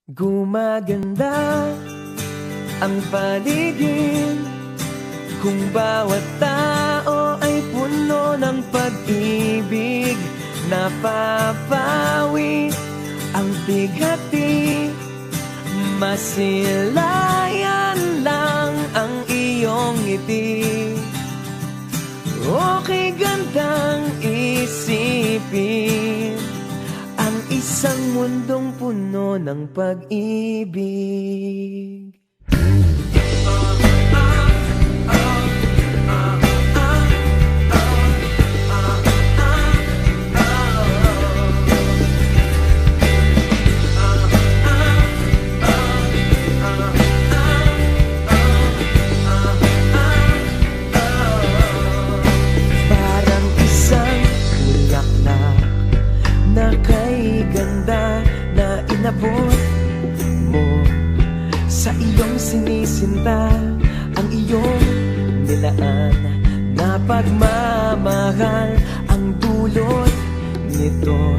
Gumaganda ang paligid kung bawat tao ay puno ng pag-ibig. Napapawi ang bighati, masilayan lang ang iyong ngiti. Okay gandang isipin ang isang mundong puno ng pag-ibig. Parang isang bulaklak na kay ganda na inabot mo sa iyong sinisinta, ang iyong nilaan na pagmamahal. Ang dulot nito